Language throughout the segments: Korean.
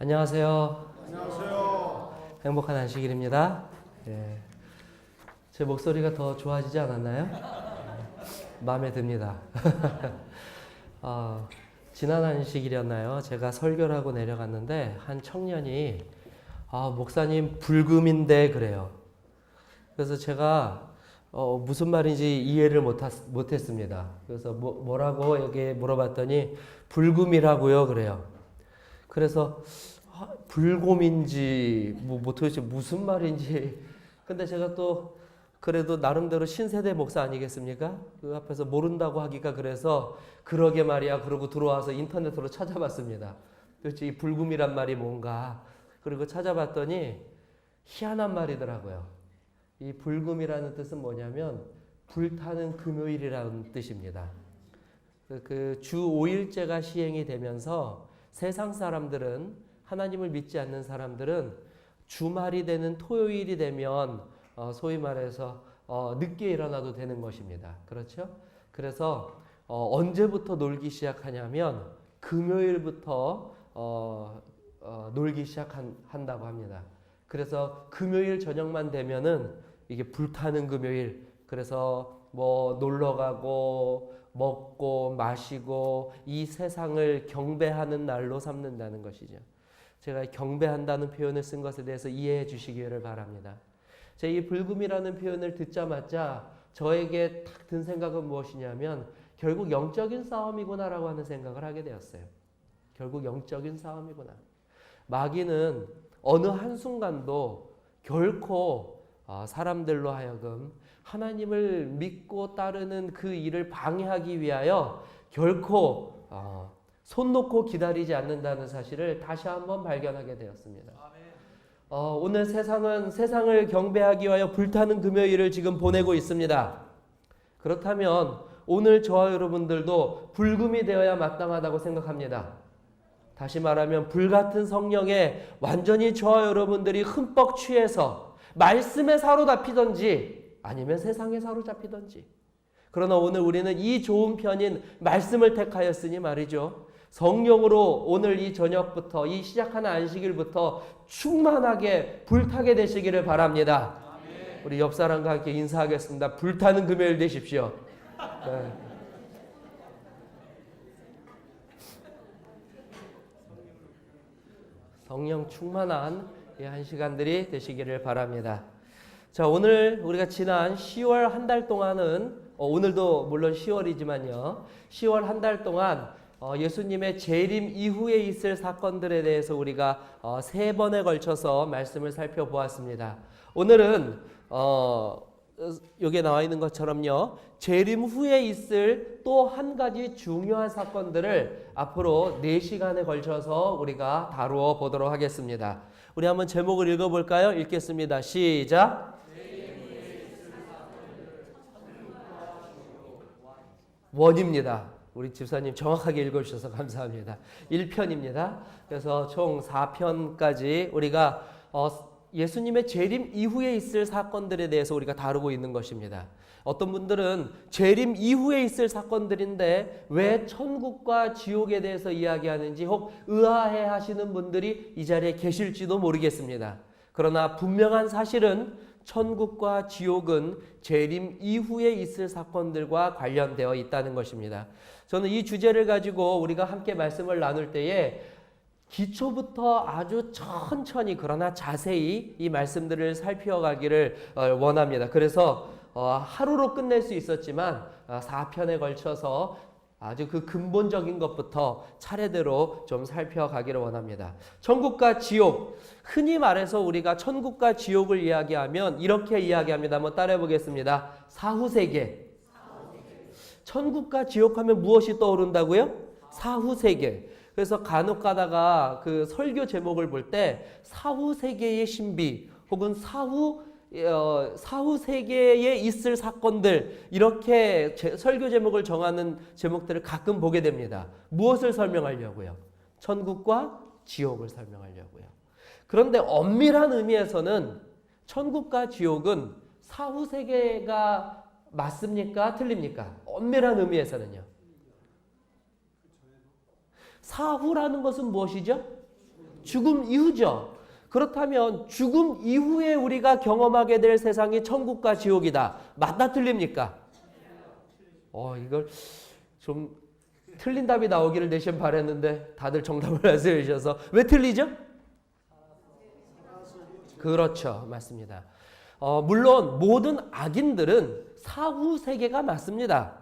안녕하세요. 안녕하세요. 행복한 안식일입니다. 예, 제 목소리가 더 좋아지지 않았나요? 마음에 듭니다. 지난 안식일이었나요? 제가 설교를 하고 내려갔는데 한 청년이 목사님 불금인데 그래요. 그래서 제가 무슨 말인지 이해를 못했습니다. 그래서 뭐라고 여기 물어봤더니 불금이라고요 그래요. 그래서 불곰인지 도대체 무슨 말인지. 근데 제가 또 그래도 나름대로 신세대 목사 아니겠습니까? 그 앞에서 모른다고 하기가 그래서 그러게 말이야 그러고 들어와서 인터넷으로 찾아봤습니다. 도대체 이 불금이란 말이 뭔가. 그리고 찾아봤더니 희한한 말이더라고요. 이 불금이라는 뜻은 뭐냐면 불타는 금요일이라는 뜻입니다. 그 주 5일제가 시행이 되면서 세상 사람들은, 하나님을 믿지 않는 사람들은 주말이 되는 토요일이 되면 소위 말해서 늦게 일어나도 되는 것입니다. 그렇죠? 그래서 언제부터 놀기 시작하냐면 금요일부터 놀기 시작한다고 합니다. 그래서 금요일 저녁만 되면은 이게 불타는 금요일. 그래서 뭐 놀러 가고 먹고 마시고 이 세상을 경배하는 날로 삼는다는 것이죠. 제가 경배한다는 표현을 쓴 것에 대해서 이해해 주시기를 바랍니다. 제가 이 불금이라는 표현을 듣자마자 저에게 딱 든 생각은 무엇이냐면 결국 영적인 싸움이구나라고 하는 생각을 하게 되었어요. 결국 영적인 싸움이구나. 마귀는 어느 한순간도 결코 사람들로 하여금 하나님을 믿고 따르는 그 일을 방해하기 위하여 결코 손 놓고 기다리지 않는다는 사실을 다시 한번 발견하게 되었습니다. 오늘 세상은 세상을 경배하기 위하여 불타는 금요일을 지금 보내고 있습니다. 그렇다면 오늘 저와 여러분들도 불금이 되어야 마땅하다고 생각합니다. 다시 말하면 불같은 성령에 완전히 저와 여러분들이 흠뻑 취해서 말씀에 사로잡히던지 아니면 세상에 사로잡히던지. 그러나 오늘 우리는 이 좋은 편인 말씀을 택하였으니 말이죠. 성령으로 오늘 이 저녁부터 이 시작하는 안식일부터 충만하게 불타게 되시기를 바랍니다. 아멘. 우리 옆 사람과 함께 인사하겠습니다. 불타는 금요일 되십시오. 네. 성령 충만한 이 한 시간들이 되시기를 바랍니다. 자, 오늘 우리가 지난 10월 한 달 동안은 오늘도 물론 10월이지만요. 10월 한 달 동안 예수님의 재림 이후에 있을 사건들에 대해서 우리가 3번에 걸쳐서 말씀을 살펴보았습니다. 오늘은 여기에 나와 있는 것처럼요. 재림 후에 있을 또 한 가지 중요한 사건들을 앞으로 4시간에 걸쳐서 우리가 다루어 보도록 하겠습니다. 우리 한번 제목을 읽어볼까요? 읽겠습니다. 시작. 원입니다. 우리 집사님 정확하게 읽어주셔서 감사합니다. 1편입니다. 그래서 총 4편까지 우리가 예수님의 재림 이후에 있을 사건들에 대해서 우리가 다루고 있는 것입니다. 어떤 분들은 재림 이후에 있을 사건들인데 왜 천국과 지옥에 대해서 이야기하는지 혹 의아해 하시는 분들이 이 자리에 계실지도 모르겠습니다. 그러나 분명한 사실은 천국과 지옥은 재림 이후에 있을 사건들과 관련되어 있다는 것입니다. 저는 이 주제를 가지고 우리가 함께 말씀을 나눌 때에 기초부터 아주 천천히 그러나 자세히 이 말씀들을 살펴가기를 원합니다. 그래서 하루로 끝낼 수 있었지만 4편에 걸쳐서 아주 그 근본적인 것부터 차례대로 좀 살펴가기를 원합니다. 천국과 지옥. 흔히 말해서 우리가 천국과 지옥을 이야기하면 이렇게 이야기합니다. 한번 따라해 보겠습니다. 사후세계. 천국과 지옥하면 무엇이 떠오른다고요? 사후세계. 그래서 간혹 가다가 그 설교 제목을 볼 때 사후세계의 신비 혹은 사후세계에 있을 사건들, 이렇게 설교 제목을 정하는 제목들을 가끔 보게 됩니다. 무엇을 설명하려고요? 천국과 지옥을 설명하려고요. 그런데 엄밀한 의미에서는 천국과 지옥은 사후세계가 맞습니까? 틀립니까? 엄밀한 의미에서는요. 사후라는 것은 무엇이죠? 죽음 이후죠. 그렇다면 죽음 이후에 우리가 경험하게 될 세상이 천국과 지옥이다. 맞다 틀립니까? 이걸 좀 틀린 답이 나오기를 대신 바랬는데 다들 정답을 말씀해 주셔서 왜 틀리죠? 그렇죠. 맞습니다. 물론 모든 악인들은 사후 세계가 맞습니다.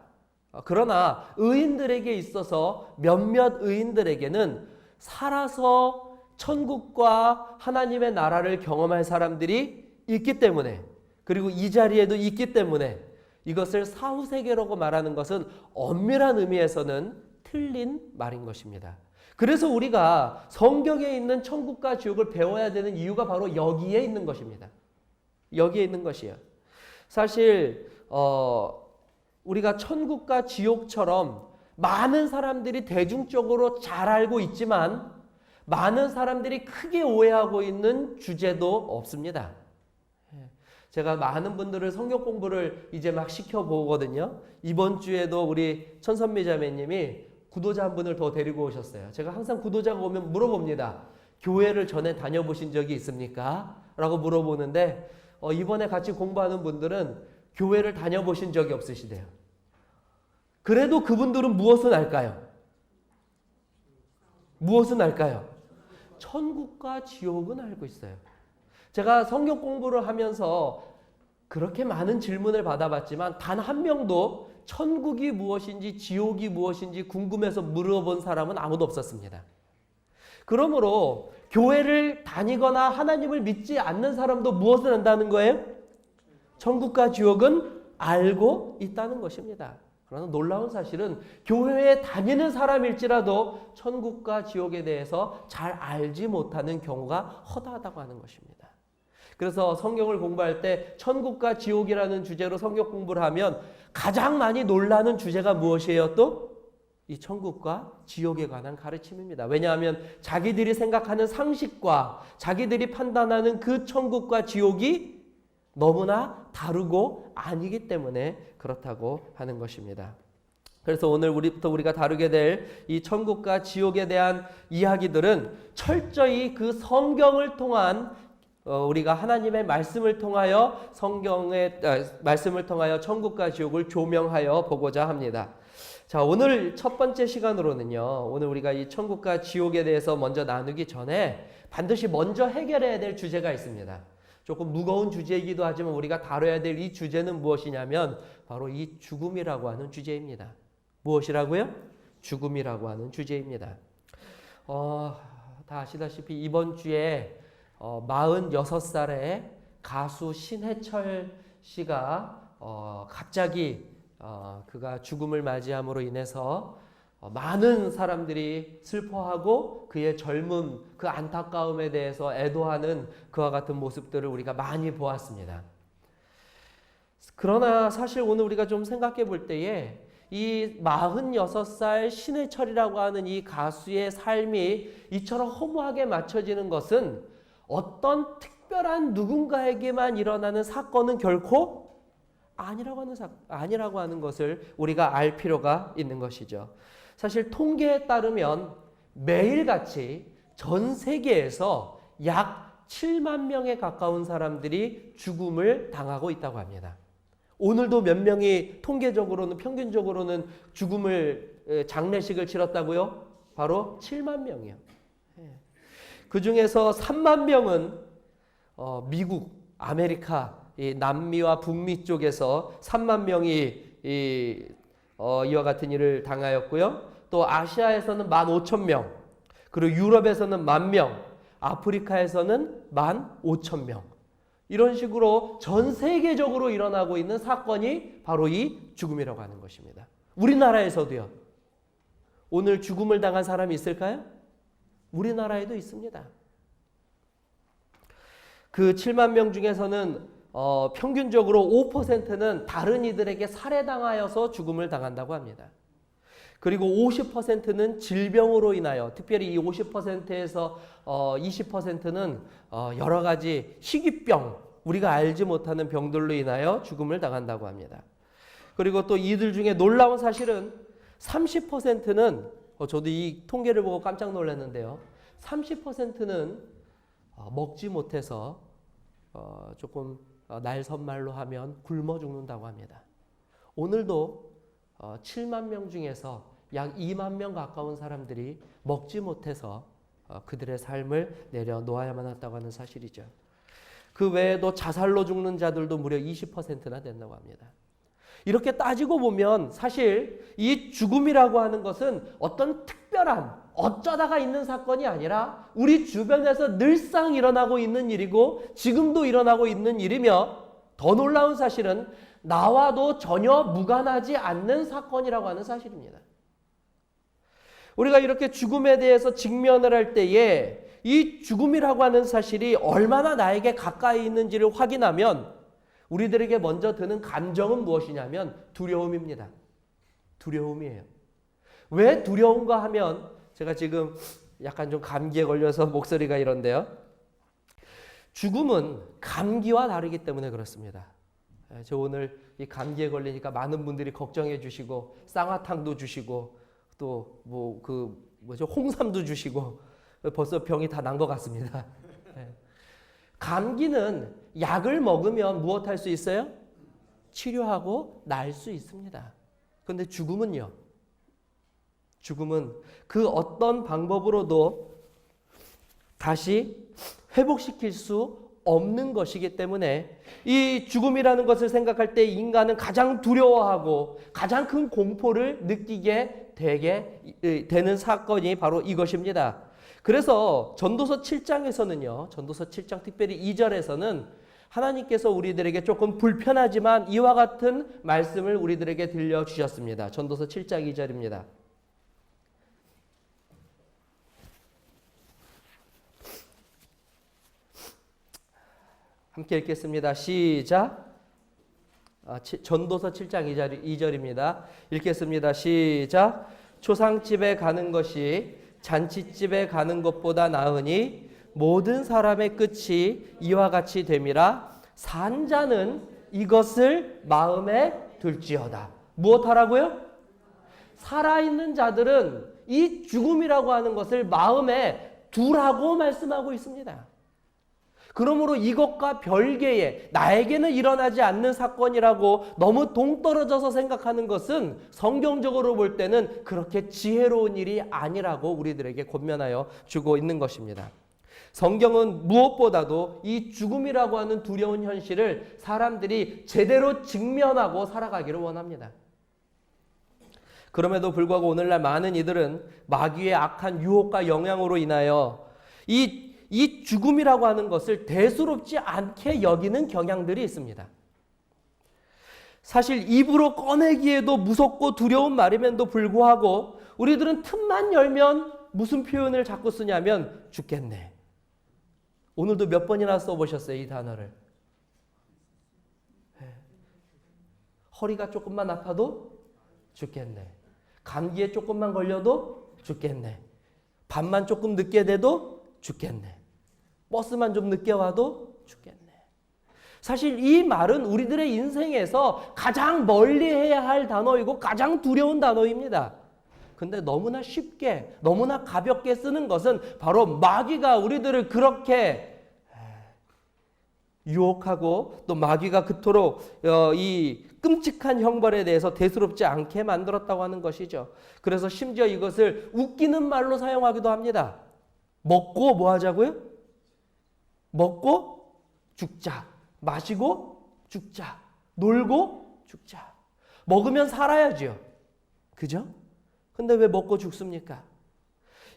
그러나 의인들에게 있어서 몇몇 의인들에게는 살아서 천국과 하나님의 나라를 경험할 사람들이 있기 때문에, 그리고 이 자리에도 있기 때문에 이것을 사후 세계라고 말하는 것은 엄밀한 의미에서는 틀린 말인 것입니다. 그래서 우리가 성경에 있는 천국과 지옥을 배워야 되는 이유가 바로 여기에 있는 것입니다. 여기에 있는 것이에요. 사실 우리가 천국과 지옥처럼 많은 사람들이 대중적으로 잘 알고 있지만 많은 사람들이 크게 오해하고 있는 주제도 없습니다. 제가 많은 분들을 성경 공부를 이제 막 시켜보거든요. 이번 주에도 우리 천선미 자매님이 구도자 한 분을 더 데리고 오셨어요. 제가 항상 구도자가 오면 물어봅니다. 교회를 전에 다녀보신 적이 있습니까? 라고 물어보는데 이번에 같이 공부하는 분들은 교회를 다녀보신 적이 없으시대요. 그래도 그분들은 무엇은 알까요? 무엇은 알까요? 천국과 지옥은 알고 있어요. 제가 성경 공부를 하면서 그렇게 많은 질문을 받아봤지만 단 한 명도 천국이 무엇인지 지옥이 무엇인지 궁금해서 물어본 사람은 아무도 없었습니다. 그러므로 교회를 다니거나 하나님을 믿지 않는 사람도 무엇을 안다는 거예요? 천국과 지옥은 알고 있다는 것입니다. 그러나 놀라운 사실은 교회에 다니는 사람일지라도 천국과 지옥에 대해서 잘 알지 못하는 경우가 허다하다고 하는 것입니다. 그래서 성경을 공부할 때 천국과 지옥이라는 주제로 성경 공부를 하면 가장 많이 놀라는 주제가 무엇이에요? 또 이 천국과 지옥에 관한 가르침입니다. 왜냐하면 자기들이 생각하는 상식과 자기들이 판단하는 그 천국과 지옥이 너무나 다르고 아니기 때문에 그렇다고 하는 것입니다. 그래서 오늘 우리가 다루게 될 이 천국과 지옥에 대한 이야기들은 철저히 그 성경을 통한 우리가 하나님의 말씀을 통하여 성경의 말씀을 통하여 천국과 지옥을 조명하여 보고자 합니다. 자, 오늘 첫 번째 시간으로는요. 오늘 우리가 이 천국과 지옥에 대해서 먼저 나누기 전에 반드시 먼저 해결해야 될 주제가 있습니다. 조금 무거운 주제이기도 하지만 우리가 다뤄야 될 이 주제는 무엇이냐면 바로 이 죽음이라고 하는 주제입니다. 무엇이라고요? 죽음이라고 하는 주제입니다. 다 아시다시피 이번 주에 46살의 가수 신해철 씨가 갑자기 그가 죽음을 맞이함으로 인해서 많은 사람들이 슬퍼하고 그의 젊음, 그 안타까움에 대해서 애도하는 그와 같은 모습들을 우리가 많이 보았습니다. 그러나 사실 오늘 우리가 좀 생각해 볼 때에 이 46살 신해철이라고 하는 이 가수의 삶이 이처럼 허무하게 맞춰지는 것은 어떤 특별한 누군가에게만 일어나는 사건은 결코 아니라고 하는 것을 우리가 알 필요가 있는 것이죠. 사실 통계에 따르면 매일같이 전 세계에서 약 7만 명에 가까운 사람들이 죽음을 당하고 있다고 합니다. 오늘도 몇 명이 통계적으로는 평균적으로는 장례식을 치렀다고요? 바로 7만 명이요. 그 중에서 3만 명은 미국, 아메리카, 이 남미와 북미 쪽에서 3만 명이 이와 같은 일을 당하였고요. 또 아시아에서는 15,000명, 그리고 유럽에서는 10,000명, 아프리카에서는 15,000명. 이런 식으로 전 세계적으로 일어나고 있는 사건이 바로 이 죽음이라고 하는 것입니다. 우리나라에서도요. 오늘 죽음을 당한 사람이 있을까요? 우리나라에도 있습니다. 그 7만 명 중에서는 평균적으로 5%는 다른 이들에게 살해당하여서 죽음을 당한다고 합니다. 그리고 50%는 질병으로 인하여, 특별히 이 50%에서 20%는 여러 가지 희귀병, 우리가 알지 못하는 병들로 인하여 죽음을 당한다고 합니다. 그리고 또 이들 중에 놀라운 사실은 30%는 저도 이 통계를 보고 깜짝 놀랐는데요. 30%는 먹지 못해서 조금 날선말로 하면 굶어 죽는다고 합니다. 오늘도 7만 명 중에서 약 2만 명 가까운 사람들이 먹지 못해서 그들의 삶을 내려놓아야만 한다고 하는 사실이죠. 그 외에도 자살로 죽는 자들도 무려 20%나 된다고 합니다. 이렇게 따지고 보면 사실 이 죽음이라고 하는 것은 어떤 특별한 어쩌다가 있는 사건이 아니라 우리 주변에서 늘상 일어나고 있는 일이고 지금도 일어나고 있는 일이며 더 놀라운 사실은 나와도 전혀 무관하지 않는 사건이라고 하는 사실입니다. 우리가 이렇게 죽음에 대해서 직면을 할 때에 이 죽음이라고 하는 사실이 얼마나 나에게 가까이 있는지를 확인하면 우리들에게 먼저 드는 감정은 무엇이냐면 두려움입니다. 두려움이에요. 왜 두려운가 하면 제가 지금 약간 좀 감기에 걸려서 목소리가 이런데요. 죽음은 감기와 다르기 때문에 그렇습니다. 저 오늘 이 감기에 걸리니까 많은 분들이 걱정해 주시고 쌍화탕도 주시고 또 홍삼도 주시고 벌써 병이 다 난 것 같습니다. 감기는 약을 먹으면 무엇할 수 있어요? 치료하고 날 수 있습니다. 그런데 죽음은요? 죽음은 그 어떤 방법으로도 다시 회복시킬 수 없는 것이기 때문에 이 죽음이라는 것을 생각할 때 인간은 가장 두려워하고 가장 큰 공포를 느끼게 되는 사건이 바로 이것입니다. 그래서 전도서 7장에서는요. 전도서 7장 특별히 2절에서는 하나님께서 우리들에게 조금 불편하지만 이와 같은 말씀을 우리들에게 들려주셨습니다. 전도서 7장 2절입니다. 함께 읽겠습니다. 시작. 전도서 7장 2절입니다. 읽겠습니다. 시작. 초상집에 가는 것이 잔치집에 가는 것보다 나으니 모든 사람의 끝이 이와 같이 됨이라. 산 자는 이것을 마음에 둘지어다. 무엇하라고요? 살아있는 자들은 이 죽음이라고 하는 것을 마음에 두라고 말씀하고 있습니다. 그러므로 이것과 별개의 나에게는 일어나지 않는 사건이라고 너무 동떨어져서 생각하는 것은 성경적으로 볼 때는 그렇게 지혜로운 일이 아니라고 우리들에게 권면하여 주고 있는 것입니다. 성경은 무엇보다도 이 죽음이라고 하는 두려운 현실을 사람들이 제대로 직면하고 살아가기를 원합니다. 그럼에도 불구하고 오늘날 많은 이들은 마귀의 악한 유혹과 영향으로 인하여 이 죽음이라고 하는 것을 대수롭지 않게 여기는 경향들이 있습니다. 사실 입으로 꺼내기에도 무섭고 두려운 말임에도 불구하고 우리들은 틈만 열면 무슨 표현을 자꾸 쓰냐면 죽겠네. 오늘도 몇 번이나 써보셨어요, 이 단어를. 허리가 조금만 아파도 죽겠네. 감기에 조금만 걸려도 죽겠네. 밤만 조금 늦게 돼도 죽겠네. 버스만 좀 늦게 와도 죽겠네. 사실 이 말은 우리들의 인생에서 가장 멀리 해야 할 단어이고 가장 두려운 단어입니다. 근데 너무나 쉽게, 너무나 가볍게 쓰는 것은 바로 마귀가 우리들을 그렇게 유혹하고 또 마귀가 그토록 이 끔찍한 형벌에 대해서 대수롭지 않게 만들었다고 하는 것이죠. 그래서 심지어 이것을 웃기는 말로 사용하기도 합니다. 먹고 뭐 하자고요? 먹고 죽자. 마시고 죽자. 놀고 죽자. 먹으면 살아야죠. 그죠? 근데 왜 먹고 죽습니까?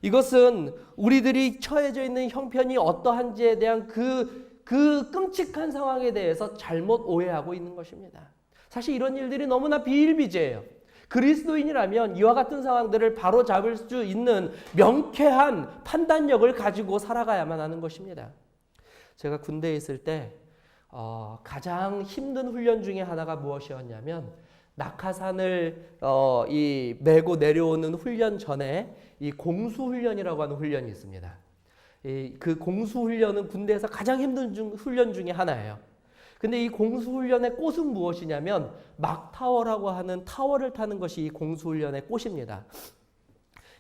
이것은 우리들이 처해져 있는 형편이 어떠한지에 대한 그 끔찍한 상황에 대해서 잘못 오해하고 있는 것입니다. 사실 이런 일들이 너무나 비일비재해요. 그리스도인이라면 이와 같은 상황들을 바로 잡을 수 있는 명쾌한 판단력을 가지고 살아가야만 하는 것입니다. 제가 군대에 있을 때 가장 힘든 훈련 중에 하나가 무엇이었냐면 낙하산을 메고 내려오는 훈련 전에 이 공수훈련이라고 하는 훈련이 있습니다. 그 공수훈련은 군대에서 가장 힘든 훈련 중에 하나예요. 근데 이 공수훈련의 꽃은 무엇이냐면 막타워라고 하는 타워를 타는 것이 이 공수훈련의 꽃입니다.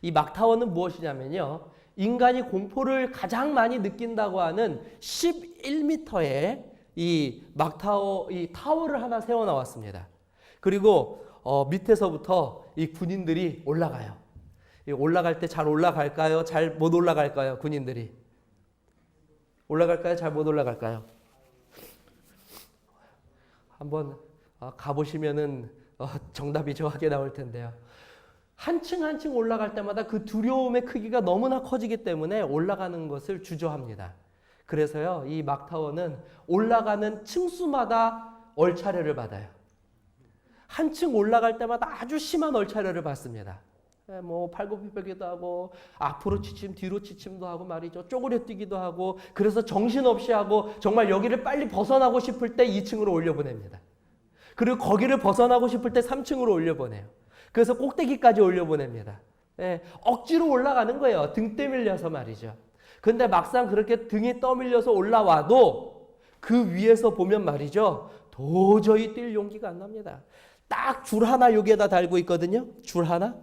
이 막타워는 무엇이냐면요. 인간이 공포를 가장 많이 느낀다고 하는 11m의 이 막타워, 이 타워를 하나 세워 나왔습니다. 그리고 밑에서부터 이 군인들이 올라가요. 올라갈 때 잘 올라갈까요? 잘 못 올라갈까요? 군인들이 올라갈까요? 잘 못 올라갈까요? 한번 가보시면은 정답이 정확하게 나올 텐데요. 한 층 한 층 올라갈 때마다 그 두려움의 크기가 너무나 커지기 때문에 올라가는 것을 주저합니다. 그래서요, 이 막타워는 올라가는 층수마다 얼차려를 받아요. 한 층 올라갈 때마다 아주 심한 얼차려를 받습니다. 뭐 팔굽혀펴기도 하고 앞으로 치침 뒤로 치침도 하고 말이죠. 쪼그려 뛰기도 하고 그래서 정신없이 하고 정말 여기를 빨리 벗어나고 싶을 때 2층으로 올려보냅니다. 그리고 거기를 벗어나고 싶을 때 3층으로 올려보내요. 그래서 꼭대기까지 올려보냅니다. 억지로 올라가는 거예요. 등 떠밀려서 말이죠. 근데 막상 그렇게 등이 떠밀려서 올라와도 그 위에서 보면 말이죠. 도저히 뛸 용기가 안 납니다. 딱 줄 하나 여기에다 달고 있거든요. 줄 하나.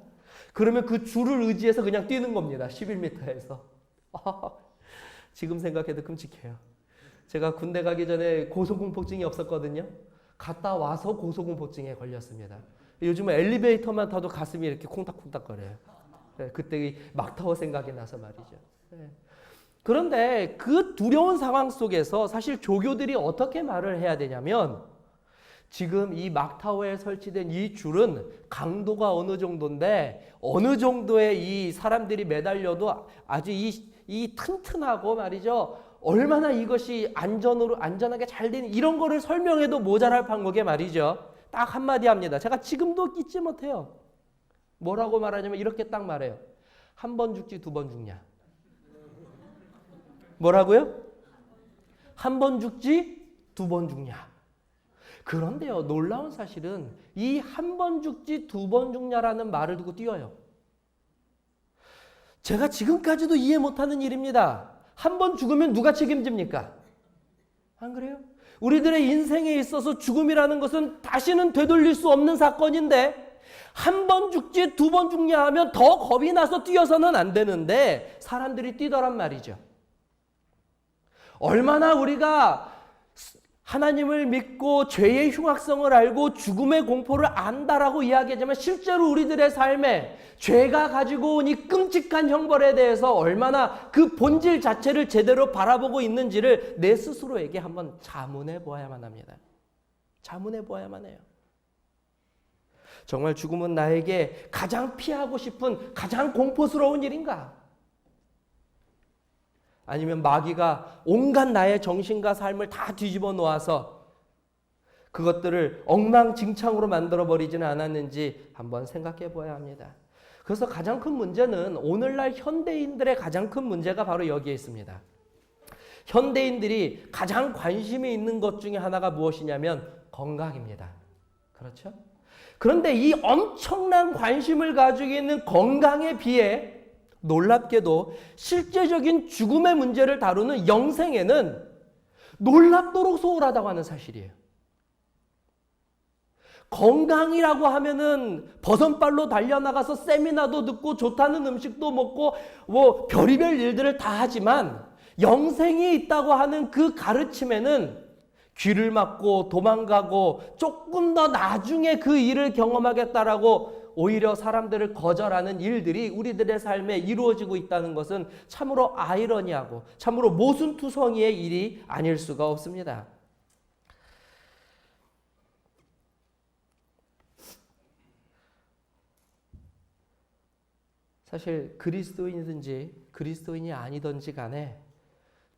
그러면 그 줄을 의지해서 그냥 뛰는 겁니다. 11m에서. 지금 생각해도 끔찍해요. 제가 군대 가기 전에 고소공포증이 없었거든요. 갔다 와서 고소공포증에 걸렸습니다. 요즘은 엘리베이터만 타도 가슴이 이렇게 콩닥콩닥거려요. 그때 막타워 생각이 나서 말이죠. 그런데 그 두려운 상황 속에서 사실 조교들이 어떻게 말을 해야 되냐면 지금 이 막타워에 설치된 이 줄은 강도가 어느 정도인데 어느 정도의 이 사람들이 매달려도 아주 이 튼튼하고 말이죠. 얼마나 이것이 안전하게 잘 되는 이런 거를 설명해도 모자랄 판국에 말이죠. 딱 한마디 합니다. 제가 지금도 잊지 못해요. 뭐라고 말하냐면 이렇게 딱 말해요. 한 번 죽지 두 번 죽냐. 뭐라고요? 한 번 죽지 두 번 죽냐. 그런데요, 놀라운 사실은 이 한 번 죽지 두 번 죽냐라는 말을 두고 뛰어요. 제가 지금까지도 이해 못하는 일입니다. 한 번 죽으면 누가 책임집니까? 안 그래요? 우리들의 인생에 있어서 죽음이라는 것은 다시는 되돌릴 수 없는 사건인데 한 번 죽지 두 번 죽냐 하면 더 겁이 나서 뛰어서는 안 되는데 사람들이 뛰더란 말이죠. 얼마나 우리가 하나님을 믿고 죄의 흉악성을 알고 죽음의 공포를 안다라고 이야기하지만 실제로 우리들의 삶에 죄가 가지고 온 이 끔찍한 형벌에 대해서 얼마나 그 본질 자체를 제대로 바라보고 있는지를 내 스스로에게 한번 자문해 보아야만 합니다. 자문해 보아야만 해요. 정말 죽음은 나에게 가장 피하고 싶은 가장 공포스러운 일인가? 아니면 마귀가 온갖 나의 정신과 삶을 다 뒤집어 놓아서 그것들을 엉망진창으로 만들어버리지는 않았는지 한번 생각해 보아야 합니다. 그래서 가장 큰 문제는 오늘날 현대인들의 가장 큰 문제가 바로 여기에 있습니다. 현대인들이 가장 관심이 있는 것 중에 하나가 무엇이냐면 건강입니다. 그렇죠? 그런데 이 엄청난 관심을 가지고 있는 건강에 비해 놀랍게도 실제적인 죽음의 문제를 다루는 영생에는 놀랍도록 소홀하다고 하는 사실이에요. 건강이라고 하면은 버선발로 달려나가서 세미나도 듣고 좋다는 음식도 먹고 뭐 별의별 일들을 다 하지만 영생이 있다고 하는 그 가르침에는 귀를 막고 도망가고 조금 더 나중에 그 일을 경험하겠다라고 오히려 사람들을 거절하는 일들이 우리들의 삶에 이루어지고 있다는 것은 참으로 아이러니하고 참으로 모순투성이의 일이 아닐 수가 없습니다. 사실 그리스도인이든지 그리스도인이 아니든지 간에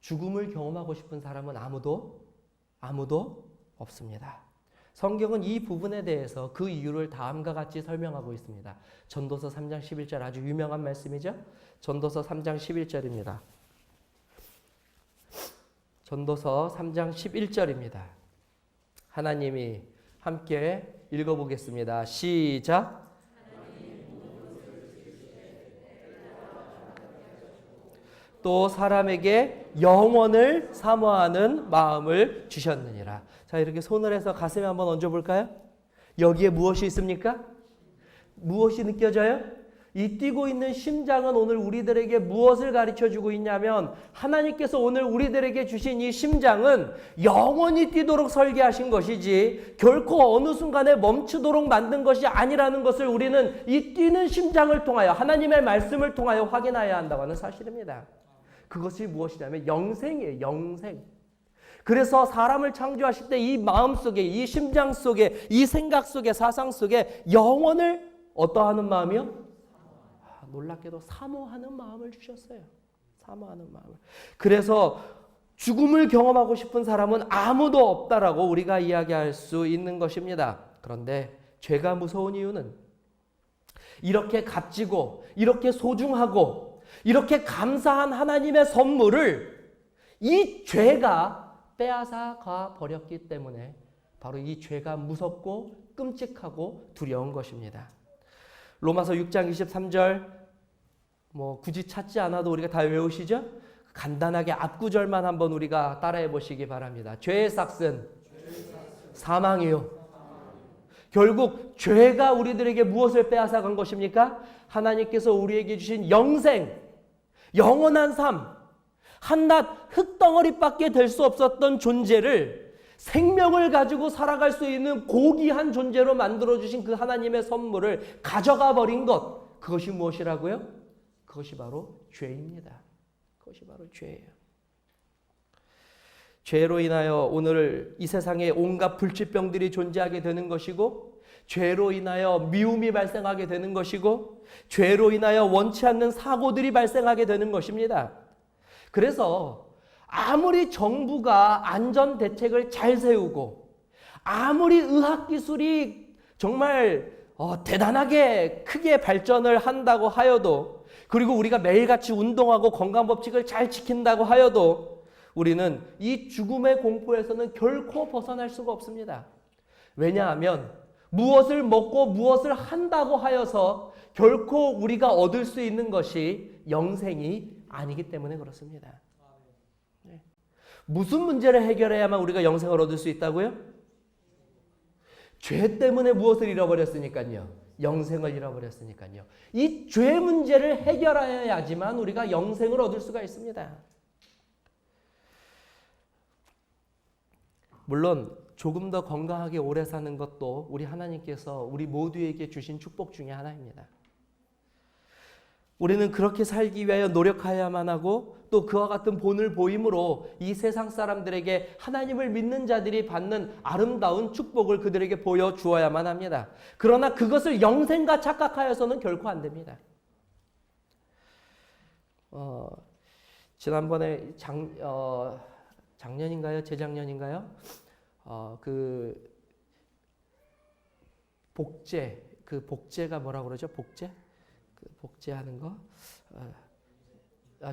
죽음을 경험하고 싶은 사람은 아무도 없습니다. 성경은 이 부분에 대해서 그 이유를 다음과 같이 설명하고 있습니다. 전도서 3장 11절 아주 유명한 말씀이죠. 전도서 3장 11절입니다. 전도서 3장 11절입니다. 하나님이 함께 읽어보겠습니다. 시작. 또 사람에게 영원을 사모하는 마음을 주셨느니라. 자, 이렇게 손을 해서 가슴에 한번 얹어볼까요? 여기에 무엇이 있습니까? 무엇이 느껴져요? 이 뛰고 있는 심장은 오늘 우리들에게 무엇을 가르쳐주고 있냐면 하나님께서 오늘 우리들에게 주신 이 심장은 영원히 뛰도록 설계하신 것이지 결코 어느 순간에 멈추도록 만든 것이 아니라는 것을 우리는 이 뛰는 심장을 통하여 하나님의 말씀을 통하여 확인해야 한다고 하는 사실입니다. 그것이 무엇이냐면 영생이에요. 영생. 그래서 사람을 창조하실 때 이 마음 속에, 이 심장 속에, 이 생각 속에, 사상 속에 영원을 어떠하는 마음이요? 놀랍게도 사모하는 마음을 주셨어요. 사모하는 마음을. 그래서 죽음을 경험하고 싶은 사람은 아무도 없다라고 우리가 이야기할 수 있는 것입니다. 그런데 죄가 무서운 이유는 이렇게 값지고 이렇게 소중하고 이렇게 감사한 하나님의 선물을 이 죄가 빼앗아 가 버렸기 때문에 바로 이 죄가 무섭고 끔찍하고 두려운 것입니다. 로마서 6장 23절 굳이 찾지 않아도 우리가 다 외우시죠? 간단하게 앞구절만 한번 우리가 따라해 보시기 바랍니다. 죄의 삭은 사망이요. 결국 죄가 우리들에게 무엇을 빼앗아 간 것입니까? 하나님께서 우리에게 주신 영생, 영원한 삶, 한낱 흙덩어리밖에 될 수 없었던 존재를 생명을 가지고 살아갈 수 있는 고귀한 존재로 만들어주신 그 하나님의 선물을 가져가 버린 것, 그것이 무엇이라고요? 그것이 바로 죄입니다. 그것이 바로 죄예요. 죄로 인하여 오늘 이 세상에 온갖 불치병들이 존재하게 되는 것이고, 죄로 인하여 미움이 발생하게 되는 것이고, 죄로 인하여 원치 않는 사고들이 발생하게 되는 것입니다. 그래서 아무리 정부가 안전 대책을 잘 세우고 아무리 의학기술이 정말 대단하게 크게 발전을 한다고 하여도, 그리고 우리가 매일같이 운동하고 건강법칙을 잘 지킨다고 하여도 우리는 이 죽음의 공포에서는 결코 벗어날 수가 없습니다. 왜냐하면 무엇을 먹고 무엇을 한다고 하여서 결코 우리가 얻을 수 있는 것이 영생이 아니기 때문에 그렇습니다. 네. 무슨 문제를 해결해야만 우리가 영생을 얻을 수 있다고요? 죄 때문에 무엇을 잃어버렸으니까요? 영생을 잃어버렸으니까요. 이 죄 문제를 해결하여야지만 우리가 영생을 얻을 수가 있습니다. 물론 조금 더 건강하게 오래 사는 것도 우리 하나님께서 우리 모두에게 주신 축복 중에 하나입니다. 우리는 그렇게 살기 위하여 노력해야만 하고 또 그와 같은 본을 보임으로 이 세상 사람들에게 하나님을 믿는 자들이 받는 아름다운 축복을 그들에게 보여주어야만 합니다. 그러나 그것을 영생과 착각하여서는 결코 안 됩니다. 지난번에 작년인가요? 재작년인가요? 복제가 뭐라고 그러죠? 복제하는 거?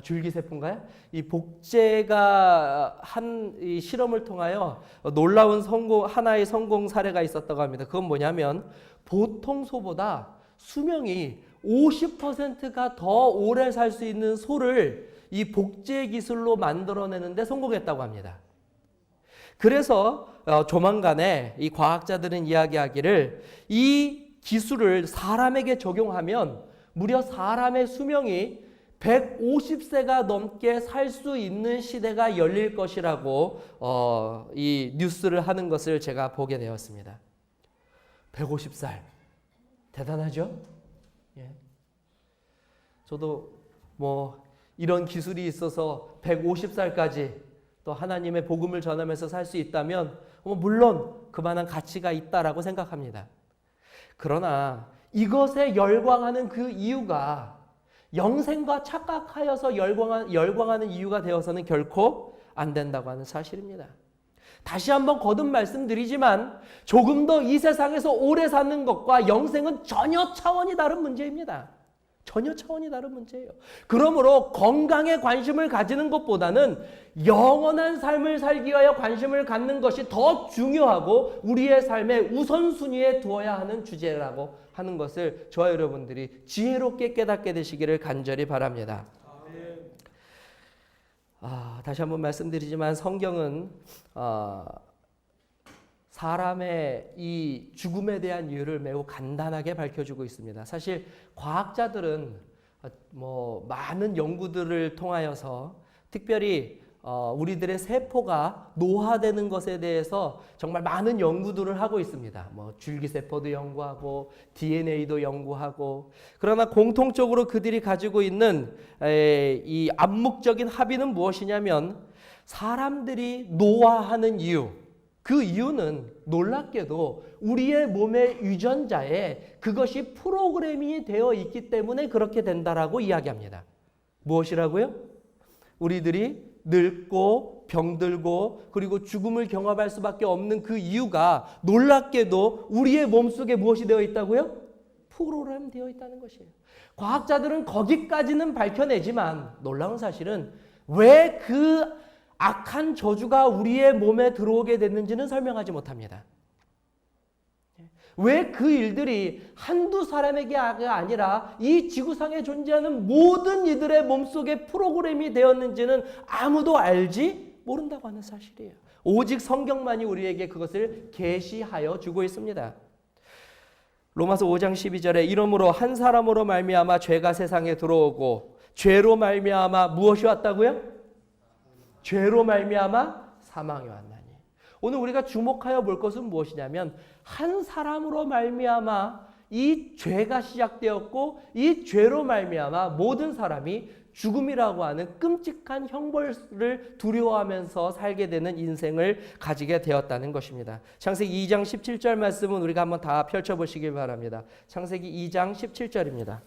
줄기세포인가요? 이 복제가 한 이 실험을 통하여 놀라운 하나의 성공 사례가 있었다고 합니다. 그건 뭐냐면 보통 소보다 수명이 50%가 더 오래 살 수 있는 소를 이 복제 기술로 만들어내는데 성공했다고 합니다. 그래서 조만간에 이 과학자들은 이야기하기를 이 기술을 사람에게 적용하면 무려 사람의 수명이 150세가 넘게 살 수 있는 시대가 열릴 것이라고 이 뉴스를 하는 것을 제가 보게 되었습니다. 150살. 대단하죠? 예. 저도 이런 기술이 있어서 150살까지 또 하나님의 복음을 전하면서 살 수 있다면 물론 그만한 가치가 있다라고 생각합니다. 그러나 이것에 열광하는 그 이유가 영생과 착각하여서 열광하는 이유가 되어서는 결코 안 된다고 하는 사실입니다. 다시 한번 거듭 말씀드리지만 조금 더 이 세상에서 오래 사는 것과 영생은 전혀 차원이 다른 문제입니다. 전혀 차원이 다른 문제예요. 그러므로 건강에 관심을 가지는 것보다는 영원한 삶을 살기 위하여 관심을 갖는 것이 더 중요하고 우리의 삶의 우선순위에 두어야 하는 주제라고 하는 것을 저와 여러분들이 지혜롭게 깨닫게 되시기를 간절히 바랍니다. 다시 한번 말씀드리지만 성경은 사람의 이 죽음에 대한 이유를 매우 간단하게 밝혀주고 있습니다. 사실 과학자들은 많은 연구들을 통하여서 특별히 우리들의 세포가 노화되는 것에 대해서 정말 많은 연구들을 하고 있습니다. 줄기세포도 연구하고 DNA도 연구하고, 그러나 공통적으로 그들이 가지고 있는 이 암묵적인 합의는 무엇이냐면, 사람들이 노화하는 이유, 그 이유는 놀랍게도 우리의 몸의 유전자에 그것이 프로그래밍이 되어 있기 때문에 그렇게 된다라고 이야기합니다. 무엇이라고요? 우리들이 늙고 병들고 그리고 죽음을 경험할 수밖에 없는 그 이유가 놀랍게도 우리의 몸속에 무엇이 되어 있다고요? 프로그램 되어 있다는 것이에요. 과학자들은 거기까지는 밝혀내지만 놀라운 사실은 왜 그 악한 저주가 우리의 몸에 들어오게 됐는지는 설명하지 못합니다. 왜 그 일들이 한두 사람에게가 아니라 이 지구상에 존재하는 모든 이들의 몸속에 프로그램이 되었는지는 아무도 알지 모른다고 하는 사실이에요. 오직 성경만이 우리에게 그것을 계시하여 주고 있습니다. 로마서 5장 12절에 이러므로 한 사람으로 말미암아 죄가 세상에 들어오고 죄로 말미암아 무엇이 왔다고요? 죄로 말미암아 사망이 왔나니. 오늘 우리가 주목하여 볼 것은 무엇이냐면, 한 사람으로 말미암아 이 죄가 시작되었고 이 죄로 말미암아 모든 사람이 죽음이라고 하는 끔찍한 형벌을 두려워하면서 살게 되는 인생을 가지게 되었다는 것입니다. 창세기 2장 17절 말씀은 우리가 한번 다 펼쳐보시길 바랍니다. 창세기 2장 17절입니다.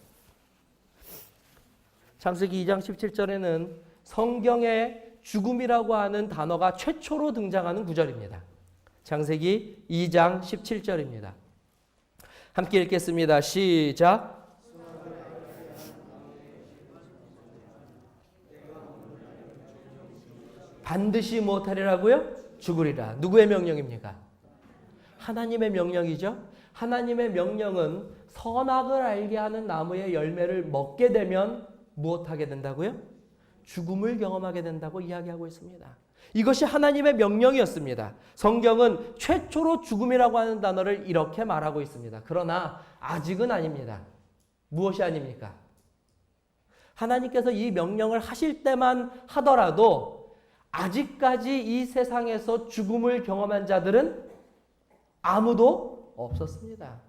창세기 2장 17절에는 성경에 죽음이라고 하는 단어가 최초로 등장하는 구절입니다. 창세기 2장 17절입니다. 함께 읽겠습니다. 시작. 반드시 무엇하리라고요? 죽으리라. 누구의 명령입니까? 하나님의 명령이죠. 하나님의 명령은 선악을 알게 하는 나무의 열매를 먹게 되면 무엇하게 된다고요? 죽음을 경험하게 된다고 이야기하고 있습니다. 이것이 하나님의 명령이었습니다. 성경은 최초로 죽음이라고 하는 단어를 이렇게 말하고 있습니다. 그러나 아직은 아닙니다. 무엇이 아닙니까? 하나님께서 이 명령을 하실 때만 하더라도 아직까지 이 세상에서 죽음을 경험한 자들은 아무도 없었습니다.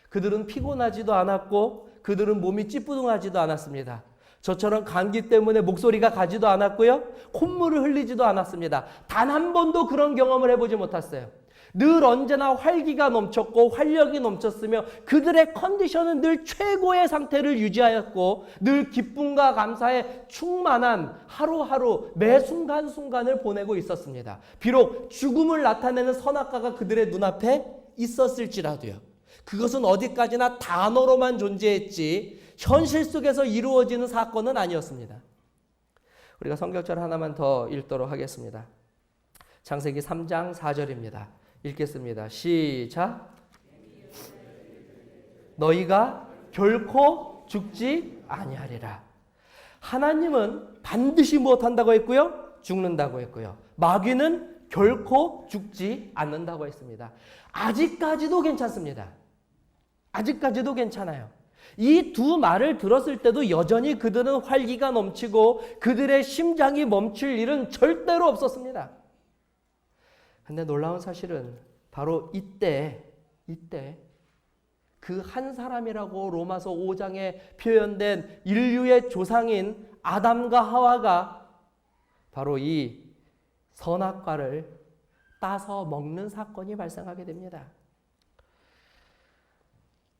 그들은 피곤하지도 않았고 그들은 몸이 찌뿌둥하지도 않았습니다. 저처럼 감기 때문에 목소리가 가지도 않았고요. 콧물을 흘리지도 않았습니다. 단 한 번도 그런 경험을 해보지 못했어요. 늘 언제나 활기가 넘쳤고 활력이 넘쳤으며 그들의 컨디션은 늘 최고의 상태를 유지하였고 늘 기쁨과 감사에 충만한 하루하루 매 순간순간을 보내고 있었습니다. 비록 죽음을 나타내는 선악과가 그들의 눈앞에 있었을지라도요. 그것은 어디까지나 단어로만 존재했지 현실 속에서 이루어지는 사건은 아니었습니다. 우리가 성경절 하나만 더 읽도록 하겠습니다. 창세기 3장 4절입니다. 읽겠습니다. 시작. 너희가 결코 죽지 아니하리라. 하나님은 반드시 무엇한다고 했고요? 죽는다고 했고요. 마귀는 결코 죽지 않는다고 했습니다. 아직까지도 괜찮습니다. 아직까지도 괜찮아요. 이 두 말을 들었을 때도 여전히 그들은 활기가 넘치고 그들의 심장이 멈출 일은 절대로 없었습니다. 근데 놀라운 사실은 바로 이때 그 한 사람이라고 로마서 5장에 표현된 인류의 조상인 아담과 하와가 바로 이 선악과를 따서 먹는 사건이 발생하게 됩니다.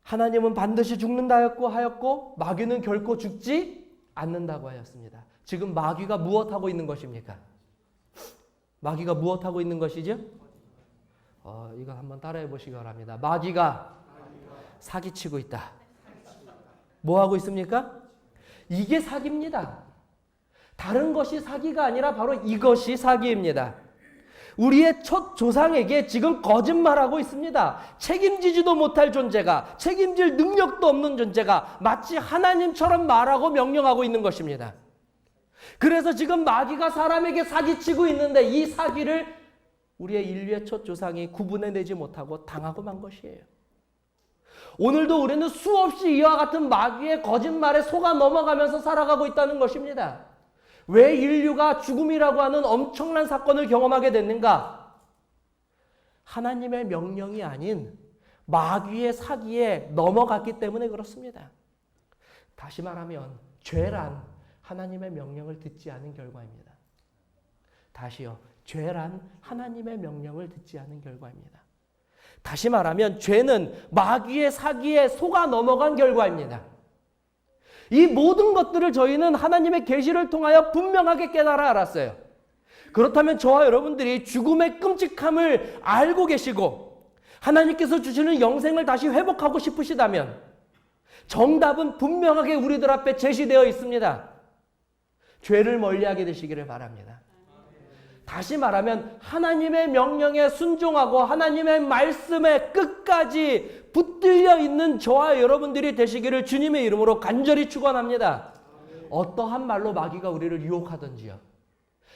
하나님은 반드시 죽는다 하였고 마귀는 결코 죽지 않는다고 하였습니다. 지금 마귀가 무엇하고 있는 것입니까? 마귀가 무엇하고 있는 것이죠? 이거 한번 따라해 보시기 바랍니다. 마귀가 사기치고 있다. 뭐하고 있습니까? 이게 사기입니다. 다른 것이 사기가 아니라 바로 이것이 사기입니다. 우리의 첫 조상에게 지금 거짓말하고 있습니다. 책임지지도 못할 존재가, 책임질 능력도 없는 존재가 마치 하나님처럼 말하고 명령하고 있는 것입니다. 그래서 지금 마귀가 사람에게 사기치고 있는데 이 사기를 우리의 인류의 첫 조상이 구분해내지 못하고 당하고 만 것이에요. 오늘도 우리는 수없이 이와 같은 마귀의 거짓말에 속아 넘어가면서 살아가고 있다는 것입니다. 왜 인류가 죽음이라고 하는 엄청난 사건을 경험하게 됐는가? 하나님의 명령이 아닌 마귀의 사기에 넘어갔기 때문에 그렇습니다. 다시 말하면 죄란 하나님의 명령을 듣지 않은 결과입니다. 다시요. 죄란 하나님의 명령을 듣지 않은 결과입니다. 다시 말하면 죄는 마귀의 사기에 속아 넘어간 결과입니다. 이 모든 것들을 저희는 하나님의 계시를 통하여 분명하게 깨달아 알았어요. 그렇다면 저와 여러분들이 죽음의 끔찍함을 알고 계시고 하나님께서 주시는 영생을 다시 회복하고 싶으시다면 정답은 분명하게 우리들 앞에 제시되어 있습니다. 죄를 멀리하게 되시기를 바랍니다. 다시 말하면 하나님의 명령에 순종하고 하나님의 말씀에 끝까지 붙들려 있는 저와 여러분들이 되시기를 주님의 이름으로 간절히 축원합니다. 어떠한 말로 마귀가 우리를 유혹하든지요.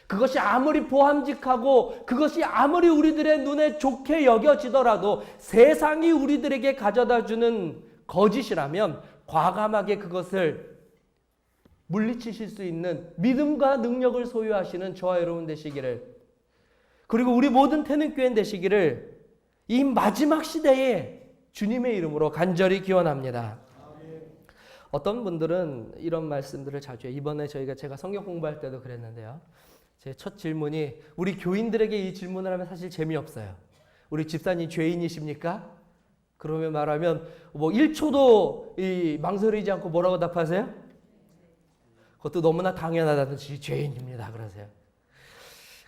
그것이 아무리 보함직하고 그것이 아무리 우리들의 눈에 좋게 여겨지더라도 세상이 우리들에게 가져다주는 거짓이라면 과감하게 그것을 물리치실 수 있는 믿음과 능력을 소유하시는 저와 여러분 되시기를, 그리고 우리 모든 태능교회 되시기를 이 마지막 시대에 주님의 이름으로 간절히 기원합니다. 어떤 분들은 이런 말씀들을 자주 해요. 이번에 제가 성경 공부할 때도 그랬는데요. 제 첫 질문이, 우리 교인들에게 이 질문을 하면 사실 재미없어요. 우리 집사님 죄인이십니까? 그러면 말하면 1초도 망설이지 않고 뭐라고 답하세요? 그것도 너무나 당연하다든지 죄인입니다 그러세요.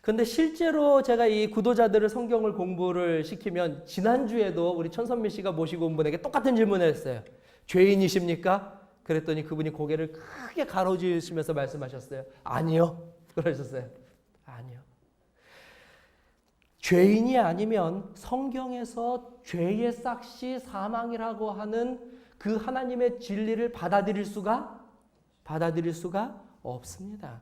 근데 실제로 제가 이 구도자들을 성경을 공부를 시키면 지난주에도 우리 천선미 씨가 모시고 온 분에게 똑같은 질문을 했어요. 죄인이십니까? 그랬더니 그분이 고개를 크게 가로지으시면서 말씀하셨어요. 아니요. 그러셨어요. 아니요. 죄인이 아니면 성경에서 죄의 싹시 사망이라고 하는 그 하나님의 진리를 받아들일 수가 없습니다.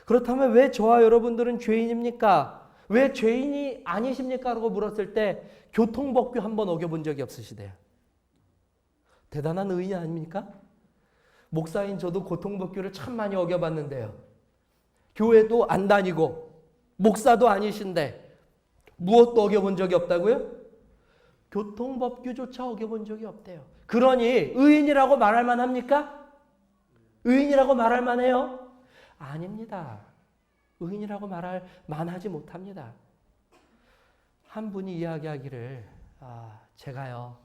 그렇다면 왜 저와 여러분들은 죄인입니까? 왜 죄인이 아니십니까? 라고 물었을 때 교통법규 한번 어겨본 적이 없으시대요. 대단한 의인 아닙니까? 목사인 저도 교통법규를 참 많이 어겨봤는데요. 교회도 안 다니고 목사도 아니신데 무엇도 어겨본 적이 없다고요? 교통법규조차 어겨본 적이 없대요. 그러니 의인이라고 말할 만합니까? 의인이라고 말할 만해요? 아닙니다. 의인이라고 말할 만하지 못합니다. 한 분이 이야기하기를, 제가요,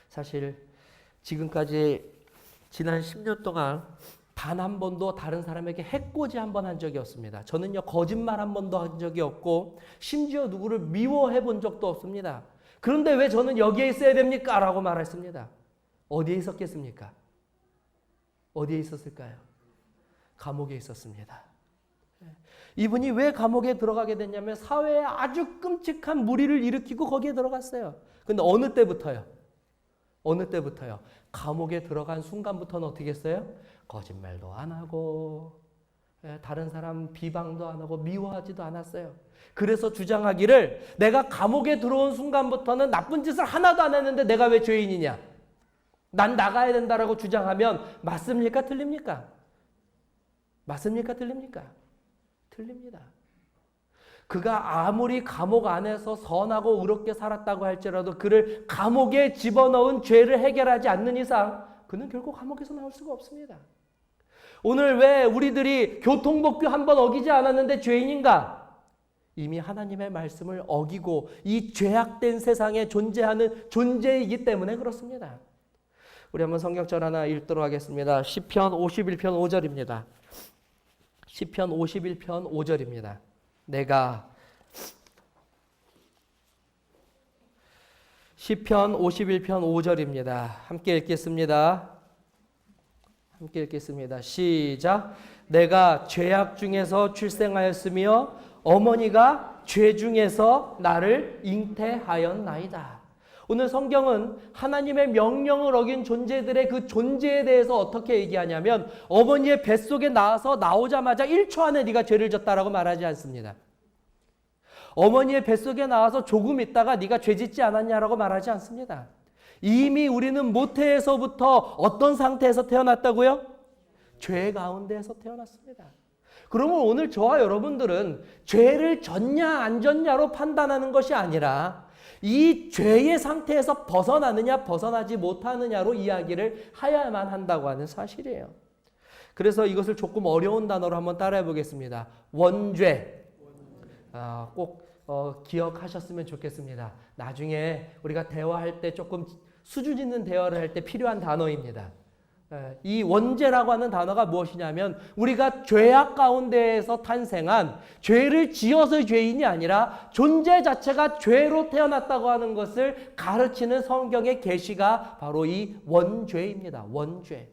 사실 지금까지 지난 10년 동안 단 한 번도 다른 사람에게 해코지 한 번 한 적이 없습니다. 저는요, 거짓말 한 번도 한 적이 없고 심지어 누구를 미워해 본 적도 없습니다. 그런데 왜 저는 여기에 있어야 됩니까? 라고 말했습니다. 어디에 있었겠습니까? 어디에 있었을까요? 감옥에 있었습니다. 이분이 왜 감옥에 들어가게 됐냐면 사회에 아주 끔찍한 무리를 일으키고 거기에 들어갔어요. 근데 어느 때부터요? 감옥에 들어간 순간부터는 어떻게 했어요? 거짓말도 안 하고 다른 사람 비방도 안 하고 미워하지도 않았어요. 그래서 주장하기를, 내가 감옥에 들어온 순간부터는 나쁜 짓을 하나도 안 했는데 내가 왜 죄인이냐? 난 나가야 된다라고 주장하면 맞습니까? 틀립니까? 맞습니까? 틀립니까? 틀립니다. 그가 아무리 감옥 안에서 선하고 의롭게 살았다고 할지라도 그를 감옥에 집어넣은 죄를 해결하지 않는 이상 그는 결국 감옥에서 나올 수가 없습니다. 오늘 왜 우리들이 교통법규 한 번 어기지 않았는데 죄인인가? 이미 하나님의 말씀을 어기고 이 죄악된 세상에 존재하는 존재이기 때문에 그렇습니다. 우리 한번 성경절 하나 읽도록 하겠습니다. 시편 51편 5절입니다. 시편 51편 5절입니다. 시편 51편 5절입니다. 함께 읽겠습니다. 시작. 내가 죄악 중에서 출생하였으며 어머니가 죄 중에서 나를 잉태하였나이다. 오늘 성경은 하나님의 명령을 어긴 존재들의 그 존재에 대해서 어떻게 얘기하냐면 어머니의 뱃속에 나와서 나오자마자 1초 안에 네가 죄를 졌다라고 말하지 않습니다. 어머니의 뱃속에 나와서 조금 있다가 네가 죄 짓지 않았냐라고 말하지 않습니다. 이미 우리는 모태에서부터 어떤 상태에서 태어났다고요? 죄 가운데에서 태어났습니다. 그러면 오늘 저와 여러분들은 죄를 졌냐 안 졌냐로 판단하는 것이 아니라 이 죄의 상태에서 벗어나느냐 벗어나지 못하느냐로 이야기를 해야만 한다고 하는 사실이에요. 그래서 이것을 조금 어려운 단어로 한번 따라해 보겠습니다. 원죄. 꼭 기억하셨으면 좋겠습니다. 나중에 우리가 대화할 때 조금 수준 있는 대화를 할 때 필요한 단어입니다. 이 원죄라고 하는 단어가 무엇이냐면 우리가 죄악 가운데에서 탄생한 죄를 지어서 죄인이 아니라 존재 자체가 죄로 태어났다고 하는 것을 가르치는 성경의 계시가 바로 이 원죄입니다. 원죄.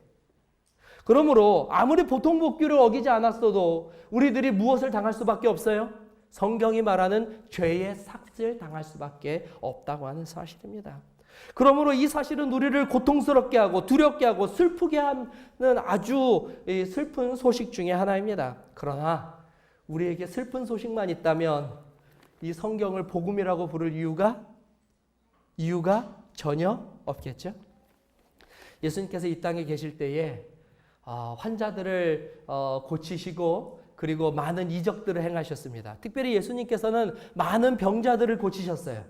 그러므로 아무리 보통 법규를 어기지 않았어도 우리들이 무엇을 당할 수밖에 없어요? 성경이 말하는 죄의 삭을 당할 수밖에 없다고 하는 사실입니다. 그러므로 이 사실은 우리를 고통스럽게 하고 두렵게 하고 슬프게 하는 아주 슬픈 소식 중에 하나입니다. 그러나 우리에게 슬픈 소식만 있다면 이 성경을 복음이라고 부를 이유가 전혀 없겠죠. 예수님께서 이 땅에 계실 때에 환자들을 고치시고 그리고 많은 이적들을 행하셨습니다. 특별히 예수님께서는 많은 병자들을 고치셨어요.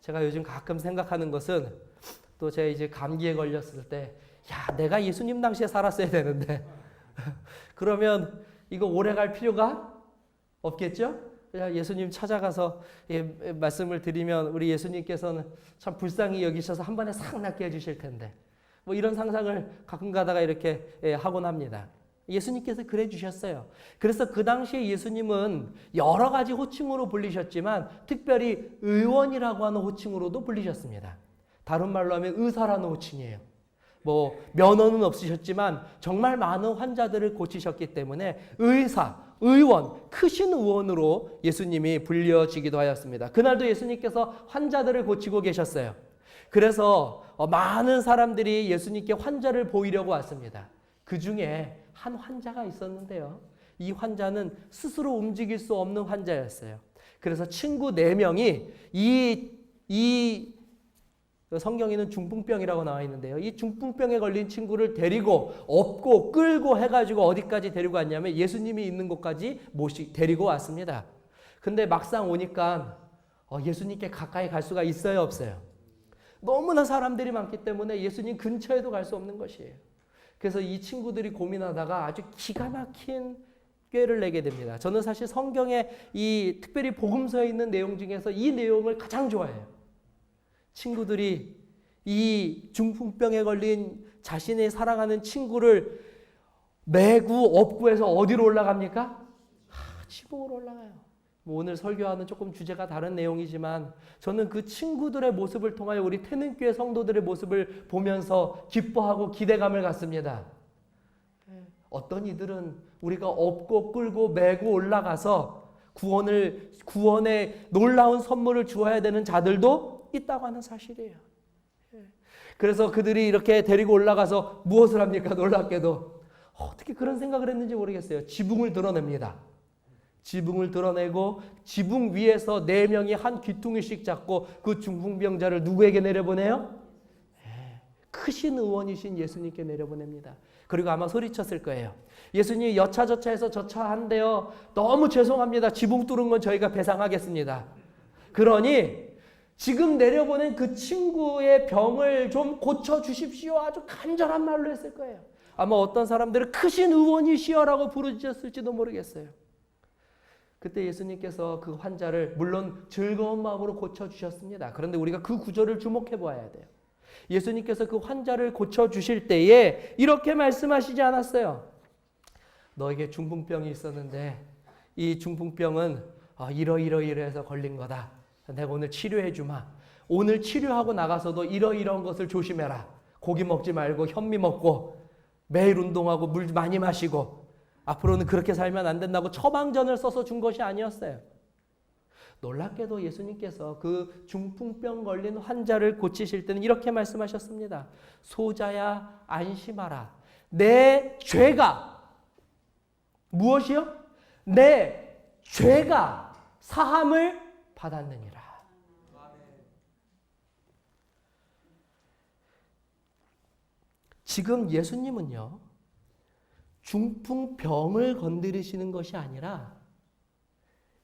제가 요즘 가끔 생각하는 것은 또 제가 이제 감기에 걸렸을 때 내가 예수님 당시에 살았어야 되는데 그러면 이거 오래 갈 필요가 없겠죠? 그냥 예수님 찾아가서 말씀을 드리면 우리 예수님께서는 참 불쌍히 여기셔서 한 번에 싹 낫게 해주실 텐데 뭐 이런 상상을 가끔 가다가 이렇게 하곤 합니다. 예수님께서 그래 주셨어요. 그래서 그 당시에 예수님은 여러 가지 호칭으로 불리셨지만 특별히 의원이라고 하는 호칭으로도 불리셨습니다. 다른 말로 하면 의사라는 호칭이에요. 뭐 면허는 없으셨지만 정말 많은 환자들을 고치셨기 때문에 의사, 의원, 크신 의원으로 예수님이 불려지기도 하였습니다. 그날도 예수님께서 환자들을 고치고 계셨어요. 그래서 많은 사람들이 예수님께 환자를 보이려고 왔습니다. 그 중에 한 환자가 있었는데요. 이 환자는 스스로 움직일 수 없는 환자였어요. 그래서 친구 4명이 이 성경에는 중풍병이라고 나와 있는데요. 이 중풍병에 걸린 친구를 데리고 업고 끌고 해가지고 어디까지 데리고 왔냐면 예수님이 있는 곳까지 데리고 왔습니다. 근데 막상 오니까 예수님께 가까이 갈 수가 있어요, 없어요? 너무나 사람들이 많기 때문에 예수님 근처에도 갈 수 없는 것이에요. 그래서 이 친구들이 고민하다가 아주 기가 막힌 꾀를 내게 됩니다. 저는 사실 성경에 이 특별히 복음서에 있는 내용 중에서 이 내용을 가장 좋아해요. 친구들이 이 중풍병에 걸린 자신의 사랑하는 친구를 메고 업고 해서 어디로 올라갑니까? 지붕으로 올라가요. 오늘 설교하는 조금 주제가 다른 내용이지만 저는 그 친구들의 모습을 통하여 우리 태능교회 성도들의 모습을 보면서 기뻐하고 기대감을 갖습니다. 어떤 이들은 우리가 업고 끌고 메고 올라가서 구원의 놀라운 선물을 주어야 되는 자들도 있다고 하는 사실이에요. 그래서 그들이 이렇게 데리고 올라가서 무엇을 합니까? 놀랍게도 어떻게 그런 생각을 했는지 모르겠어요. 지붕을 드러냅니다. 지붕을 드러내고 지붕 위에서 4명이 한 귀퉁이씩 잡고 그 중풍병자를 누구에게 내려보내요? 크신 의원이신 예수님께 내려보냅니다. 그리고 아마 소리쳤을 거예요. 예수님 여차저차해서 저차한데요. 너무 죄송합니다. 지붕 뚫은 건 저희가 배상하겠습니다. 그러니 지금 내려보낸 그 친구의 병을 좀 고쳐주십시오. 아주 간절한 말로 했을 거예요. 아마 어떤 사람들은 크신 의원이시여라고 부르셨을지도 모르겠어요. 그때 예수님께서 그 환자를 물론 즐거운 마음으로 고쳐주셨습니다. 그런데 우리가 그 구절을 주목해 보아야 돼요. 예수님께서 그 환자를 고쳐주실 때에 이렇게 말씀하시지 않았어요. 너에게 중풍병이 있었는데 이 중풍병은 이러이러해서 걸린 거다. 내가 오늘 치료해 주마. 오늘 치료하고 나가서도 이러이러한 것을 조심해라. 고기 먹지 말고 현미 먹고 매일 운동하고 물 많이 마시고 앞으로는 그렇게 살면 안 된다고 처방전을 써서 준 것이 아니었어요. 놀랍게도 예수님께서 그 중풍병 걸린 환자를 고치실 때는 이렇게 말씀하셨습니다. 소자야 안심하라. 내 죄가 무엇이요? 내 죄가 사함을 받았느니라. 지금 예수님은요, 중풍병을 건드리시는 것이 아니라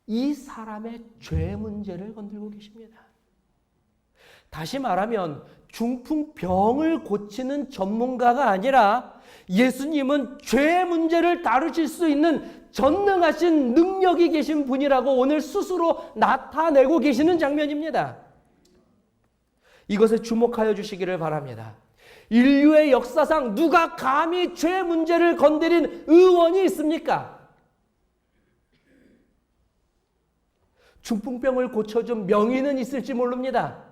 이 사람의 죄 문제를 건들고 계십니다. 다시 말하면 중풍병을 고치는 전문가가 아니라 예수님은 죄 문제를 다루실 수 있는 전능하신 능력이 계신 분이라고 오늘 스스로 나타내고 계시는 장면입니다. 이것에 주목하여 주시기를 바랍니다. 인류의 역사상 누가 감히 죄 문제를 건드린 의원이 있습니까? 중풍병을 고쳐준 명의는 있을지 모릅니다.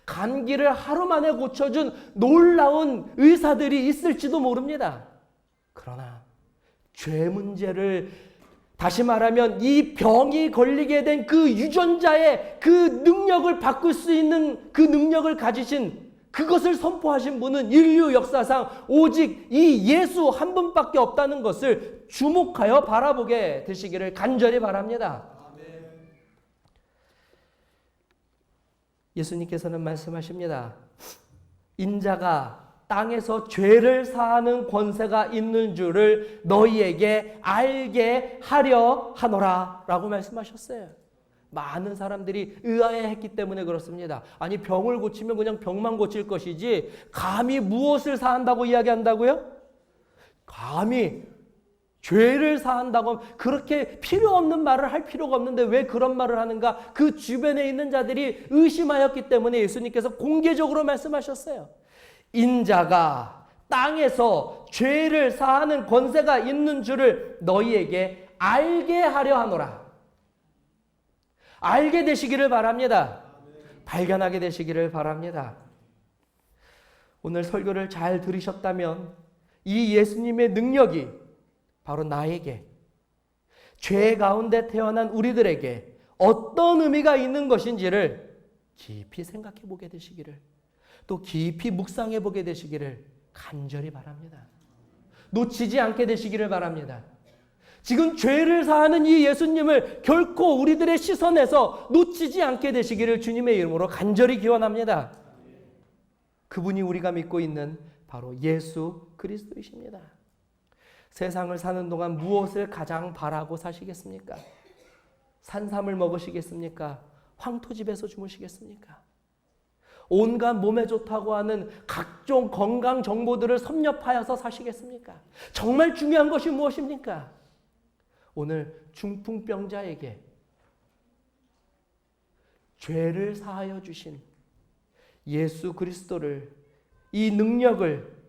감기를 하루 만에 고쳐준 놀라운 의사들이 있을지도 모릅니다. 그러나 죄 문제를, 다시 말하면 이 병이 걸리게 된 그 유전자의 그 능력을 바꿀 수 있는 그 능력을 가지신, 그것을 선포하신 분은 인류 역사상 오직 이 예수 한 분밖에 없다는 것을 주목하여 바라보게 되시기를 간절히 바랍니다. 예수님께서는 말씀하십니다. 인자가 땅에서 죄를 사하는 권세가 있는 줄을 너희에게 알게 하려 하노라 라고 말씀하셨어요. 많은 사람들이 의아해했기 때문에 그렇습니다. 아니, 병을 고치면 그냥 병만 고칠 것이지 감히 무엇을 사한다고 이야기한다고요? 감히 죄를 사한다고 하면 그렇게 필요 없는 말을 할 필요가 없는데 왜 그런 말을 하는가? 그 주변에 있는 자들이 의심하였기 때문에 예수님께서 공개적으로 말씀하셨어요. 인자가 땅에서 죄를 사하는 권세가 있는 줄을 너희에게 알게 하려 하노라. 알게 되시기를 바랍니다. 발견하게 되시기를 바랍니다. 오늘 설교를 잘 들으셨다면 이 예수님의 능력이 바로 나에게, 죄 가운데 태어난 우리들에게 어떤 의미가 있는 것인지를 깊이 생각해 보게 되시기를, 또 깊이 묵상해 보게 되시기를 간절히 바랍니다. 놓치지 않게 되시기를 바랍니다. 지금 죄를 사하는 이 예수님을 결코 우리들의 시선에서 놓치지 않게 되시기를 주님의 이름으로 간절히 기원합니다. 그분이 우리가 믿고 있는 바로 예수 그리스도이십니다. 세상을 사는 동안 무엇을 가장 바라고 사시겠습니까? 산삼을 먹으시겠습니까? 황토집에서 주무시겠습니까? 온갖 몸에 좋다고 하는 각종 건강 정보들을 섭렵하여서 사시겠습니까? 정말 중요한 것이 무엇입니까? 오늘 중풍병자에게 죄를 사하여 주신 예수 그리스도를, 이 능력을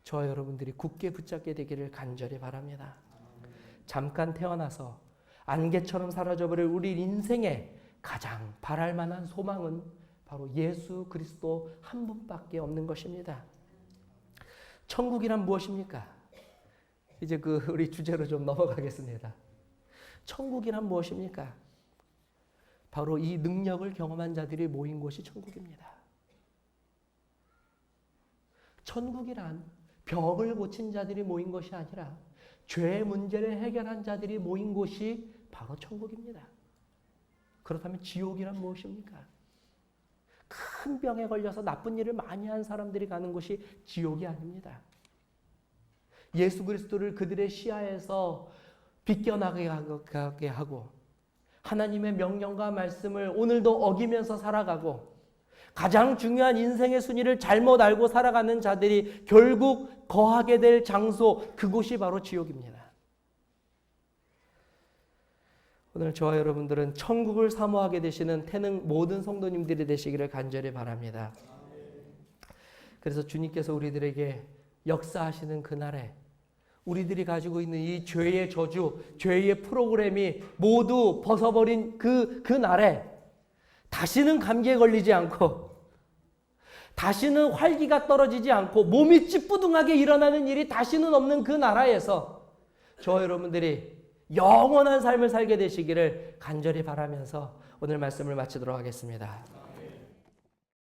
저와 여러분들이 굳게 붙잡게 되기를 간절히 바랍니다. 잠깐 태어나서 안개처럼 사라져버릴 우리 인생의 가장 바랄 만한 소망은 바로 예수 그리스도 한 분밖에 없는 것입니다. 천국이란 무엇입니까? 이제 우리 주제로 좀 넘어가겠습니다. 천국이란 무엇입니까? 바로 이 능력을 경험한 자들이 모인 곳이 천국입니다. 천국이란 병을 고친 자들이 모인 것이 아니라 죄 문제를 해결한 자들이 모인 곳이 바로 천국입니다. 그렇다면 지옥이란 무엇입니까? 큰 병에 걸려서 나쁜 일을 많이 한 사람들이 가는 곳이 지옥이 아닙니다. 예수 그리스도를 그들의 시야에서 비껴나가게 하고 하나님의 명령과 말씀을 오늘도 어기면서 살아가고 가장 중요한 인생의 순위를 잘못 알고 살아가는 자들이 결국 거하게 될 장소, 그곳이 바로 지옥입니다. 오늘 저와 여러분들은 천국을 사모하게 되시는 태능 모든 성도님들이 되시기를 간절히 바랍니다. 그래서 주님께서 우리들에게 역사하시는 그날에 우리들이 가지고 있는 이 죄의 저주, 죄의 프로그램이 모두 벗어버린 그 날에 다시는 감기에 걸리지 않고 다시는 활기가 떨어지지 않고 몸이 찌뿌둥하게 일어나는 일이 다시는 없는 그 나라에서 저와 여러분들이 영원한 삶을 살게 되시기를 간절히 바라면서 오늘 말씀을 마치도록 하겠습니다.